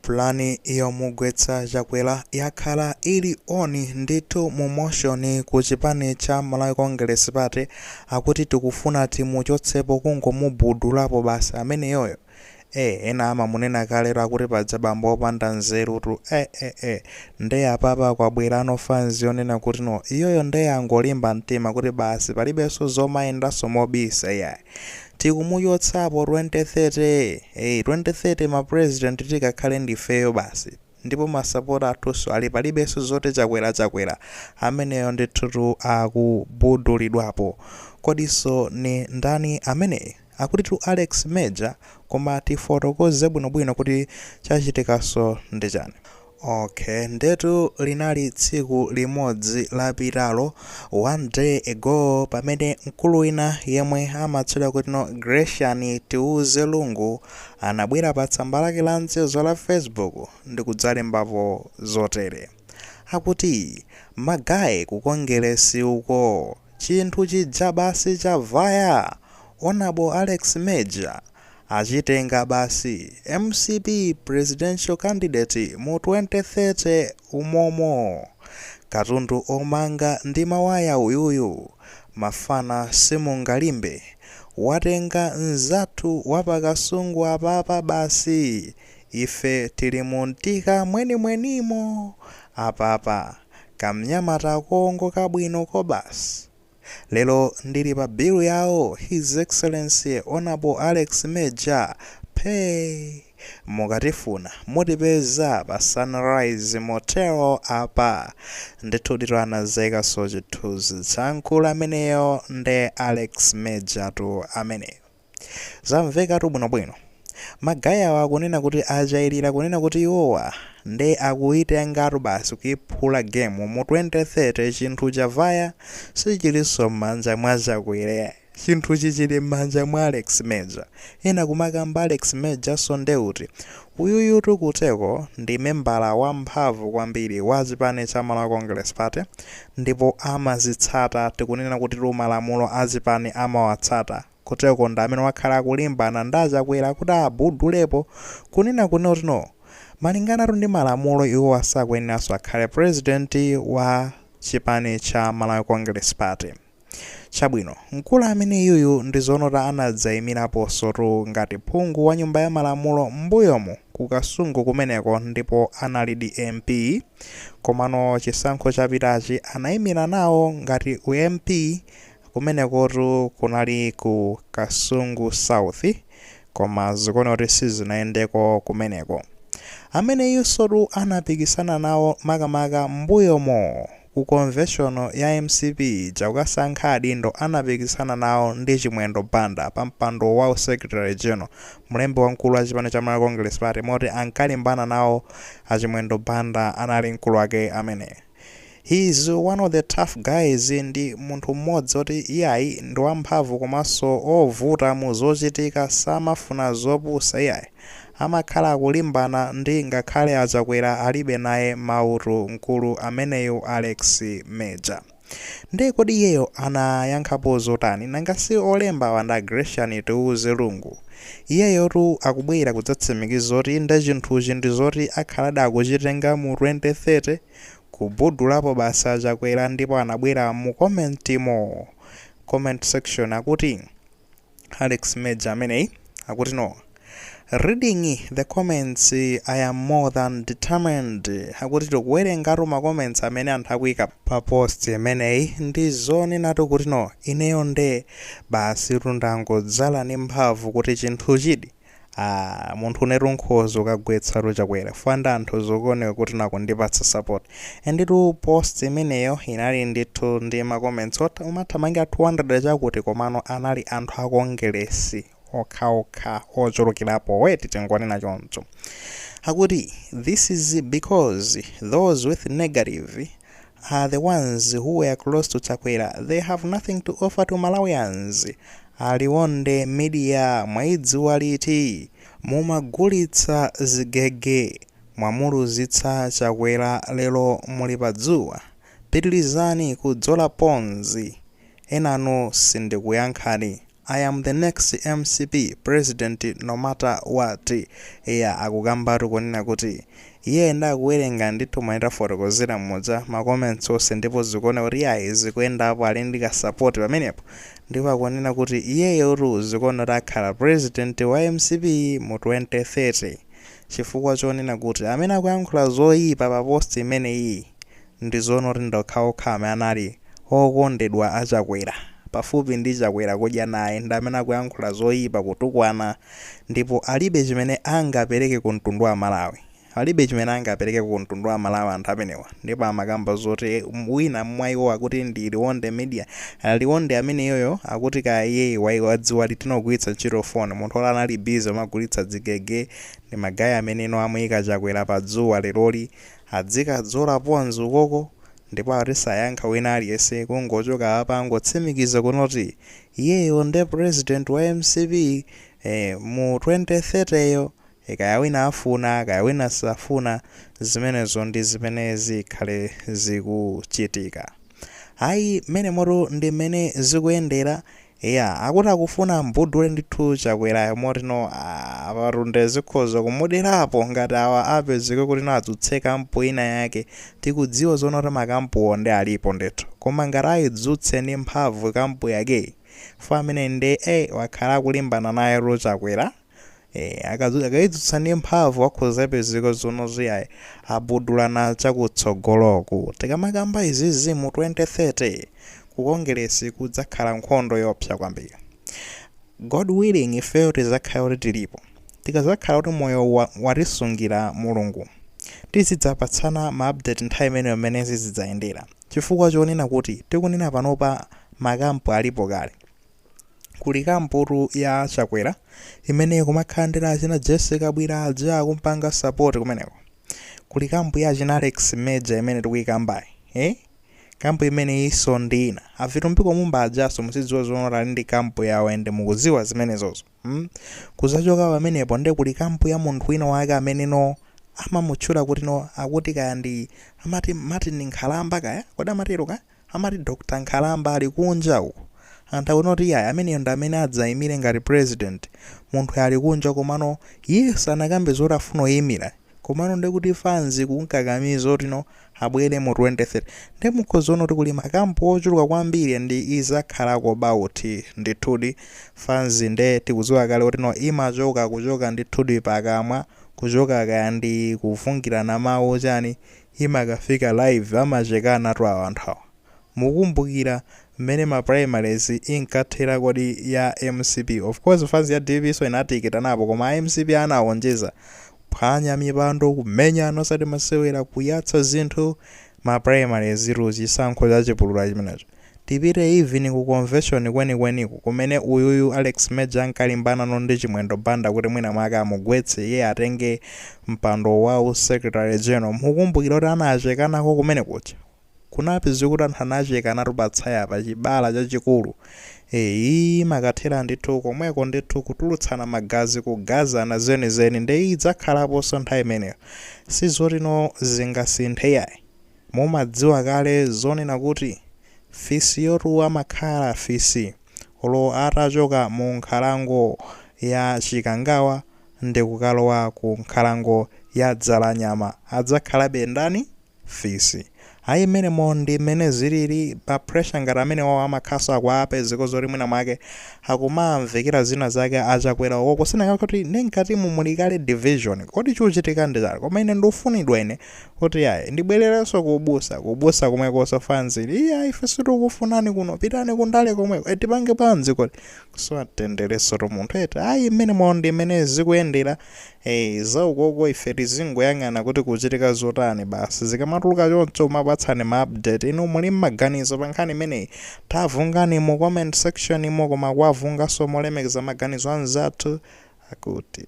Plani yomugwetsa Chakwera yakhala ili oni ndithu mu motion ku chipani cha Malawi Congress Party akuti tikufuna timuchotsepo kungomubudulapo basi ameneyoyo. Ena amamunena kalero akuti paja bambo opanda nzeru tu nde apapa kwabwera fans yonena kuti no iyoyo nde angolimba mtima kuti basi palibenso zomayendanso mobisa yayi tikumuchotsapo 2030 2030 ma president tikakhale ndifeyo basi ndipo masapota athunso ali palibenso zoti Chakwera ameneyo ndithu akubudulidwapo. Kodiso ni ndani amene akuti tu Alex Major koma tifotokoze bwinobwino kuti chachitikaso ndi chani. Ndetu linali tsiku limodzi lapitalo one day ago pamene mkulu wina yemwe amatchedwa kuti no Gracian Tiuze Lungu anabwera pa tsamba lake la mchezo la Facebook ndi kudzalembapo zotere. Akuti magayi kukongeresi uko chinthu chija basi chavaya onabo Alex Major achitenga basi MCP presidential candidate mu 2030 umomo katundu omanga ndi mawaya uyuyu mafana simungalimbe watenga nzathu wapakasungu apapa basi ife tili muntika mwenimwenimo apapa kamnyamata kongo kabwinoko basi. Lelo ndili pa bill yawo His Excellency Honorable Alex Major pay mukatifuna mutipeza pa Sunrise Motel apa ndithu litorana zeka so chithuzi chankulu ameneyo nde Alex Major tu ameneyo. Zamveka tu bwinobwino magayi awa akunena kuti ajairira kunena kuti iwowa nde akuitengatu basi kuiphula game mu 2030 chinthu chavaya sichilinso m'manja mwa Chakwera chinthu chichili m'manja mwa Alex Major. Ena kumakamba Alex Major so ndeuti uyuyu tukuteko ndi membala wamphamvu kwambiri wa chipani cha Malawi Congress Party ndipo amazitsata tikunena kuti malamulo a chipani amawatsata kuteko ndi amene wakhala akulimbana ndi Chakwera kuti abudulepo kunena kuti no malingana ndi malamulo iwo asakweneranso akhale president wa chipani cha Malawi Congress Party. Chabwino mkulu amene yuyu ndi zonota anadzayimirapo sotu ngati phungu wa nyumba ya malamulo mbuyomu kukasungu kumeneko ndipo analidi MP komano chisankho chapitachi anayimira nawo ngati UMP kumenekotu kunali ku Kasungu South koma zikuona kuti sizinayendeko kumeneko. Amene yusotu anapikisana nawo makamaka mbuyomo ku convention ya MCP chakukasankha adindo anapikisana nawo ndi Chimwendo Banda pa mpando wa Secretary General mlembi wamkulu wa chipani cha Malawi Congress Party moti ankalimbana nawo Chimwendo Banda anali mkulu wake amene. He is one of the tough guys ndi munthu mmodzi oti iyayi ndi wamphamvu komanso ovuta mu zochitika samafuna zopusa iyayi amakhala akulimbana ndi ngakhale Chakwera alibe naye mautu mkulu ameneyu Alex Major. Ndi kodi iyeyo anayankhapo zotani nangasi olemba wanda Gracian Tiuze Lungu iyeyo tu akubwera kudzatsimikiza zoti ndi chinthuchi ndi zoti akhaladi akuchitenga mu 2030 kubudulapo basa Chakwera ndipo anabwera mu comment section akuti Alex Major ameneyi akuti no reading the comments I am more than determined akuti tikuwerengatu ma comments amene anthu akuyika pa post imeneyi ndi zonenatu kuti no ineyo nde basi tundangodzala ndi mphamvu kuti chinthu chidi munthu unetu nkhozo kagwetsa Chakwera fanda anthu zokuoneka kuti nakundipatsa support enditu post imeneyo inali ndithu ndi ma comments umathamangira 200 chakuti komano anali anthu akongeresi okha ochulukirapo weti tingonena choncho akuti this is because those with negative are the ones who were close to Chakwera. They have nothing to offer to Malawians. Aliwonde media mwaidziwa liti mumagulitsa zigege mwamuluzitsa Chakwera lero muli padzuwa pitirizani kudzola ponzi enano sindikuyankhani I am the next MCP president no matter what. Akukambatu kunena kuti iye ndakuwerenga ndithu maita fotokozera mmodza ma comments onse ndipo zikuona kuti zikuyenda apo ali ndi ka support pamenepo, ndipo akunena kuti iyeyo zikuona kuti akhala president wa MCP mu 2030 chifukwa chonena kuti amene akuyankhula zoyipa pa post imene iyi ndi zoona kuti ndokhaokha amene anali okondedwa achakwera pafupi ndi chakwera kudya naye ndi amene akuyankhula zoyipa kutukwana, ndipo alibe chimene angapereke ku mtundu wa Malawi. Anthu amenewa, ndipo amakamba zoti wina mwayiwo akuti ndi Liwonde Media. Liwonde amene yoyo akuti iye wadziwa tinogwiritsa ntchito phone, munthu ola anali busy amagulitsa dzigege ndi magayi amene amuyika chakwera pa dzuwa leroli adzikadzola ponzi ukoko, ndipo atisayankha wina aliyense kungochoka apa ngotsimikiza kunoti iyeyo ndi president wa MCP mu 2030 kaya wina afuna kaya wina safuna, zimenezo ndi zimene zikhale zikuchitika. Mene moto ndi mene zikuyendera. Akuti akufuna mbudule ndithu chakwera motino aparunde zikhoza kumuderapo ngati awa apezeke kuti adzutseka mpo ina yake. Tikudziwa zoona kuti makampuwo ndi alipo ndithu, koma ngati ayidzutse ndi mphamvu kampu yake fa amene ndi wakhala akulimbana naye chakwera, akayidzutsa ndi mphamvu akhoza apezeka zoona ziyayi abudulana chakutsogoloku. Tikamakamba izizi mu 2030 kukongeresi kudzakhala nkhondo yopsa kwambiri. God willing, ifeyo tizakhala kuti tilipo, tikazakhala kuti moyo watisungira Mulungu, tizidzapatsana ma update nthawi imene zidzayendera, chifukwa chonena kuti tikunena panopa makampu alipo kale. Kuli kamputu ya chakwera imene kumakhandira achina Jessica Bwira aja kumpanga support kumeneko. Kuli kampu ya achina Alex Major imene tikuyikambayi, kampu imene iso ndina avitumbiko mumba ajaso musidziwa zoona ndi kampu yawo ende mukuziwa zimenezozo. Kuzachoka pamenepo ndi kuli kampu ya munthu wina wake amene amamutchula kuti akuti kaya ndi amati Martin Nkhalamba kaya kodi amatero kaya amati Dr. Nkhalamba ali kunja uko. Anthu akunoti ameneyo ndi amene adzayimire ngati president. Munthu ali kunja komano iye sanakambe zoti afuna oyimira, komano ndi kuti fanzi kunkakamiza kuti abwere mu 2030. Ndi mukhozoona kuti kuli makampu ochuluka kwambiri ndi izakhalako bauti ndithudi fanzi nde tikudziwa kale kuti imachoka kuchoka ndithudi pakamwa kuchoka kaya ndi kufungirana mawu chani imakafika live amachekana tu anthu awa. Mukumbukira mmene ma primaries inkathera kodi ya MCP. Of course fanzi ya DP so inatikita napo, koma MCP anawonjeza phwanya mipando kumenya anosati masewera kuyatsa zinthu ma primaries chisankho cha chipulula chimenecho. Tipite even ku convention kwenikweniko kumene uyuyu Alex Major ankalimbana ndi Chimwendo Banda kuti mwina mwake amugwetse iye atenge mpando wa secretary general. Mukumbukira kuti anachekanako kumene kucha kunapezeka kuti anthu anachekana tupatsaya pa chibala chachikulu. Makathera ndithu komweko ndithu kutulutsana magazi kugazana zenizeni ndi idzakhalaponso nthawi imeneyo. Sizoti zingasinthe yayi. Mumadziwa kale zonena kuti fisi yotu amakhala fisi olo atachoka mu nkhalango ya Chikangawa ndi kukalowa ku nkhalango ya Dzalanyama adzakhalabe ndani? Fisi. Mene ndi mene zilili pa pressure ngati amene wawo amakhaso akwape ziko zoti mwina mwake akumamvekera zina zake achakwera uko kusina kuti nenkati mumulikale division kodi chuchitika ndi chali. Koma ine ndofunidwa ine kuti ndibwererenso kubusa komweko fanzi ife sitikufunani kuno, pitani kundale komweko tipange panzi kodi kusatendereso to munthu mene ndi mene zikuyendera. Za ukoko ife tizingoyang'ana kuti kuchitika zotani basi, zikamatuluka choncho mapatsani ma update. Inu muli maganizo pa nkhani imeneyi tavungani mu comment section imo, koma kwavunganso molemekeza maganizo anzathu akuti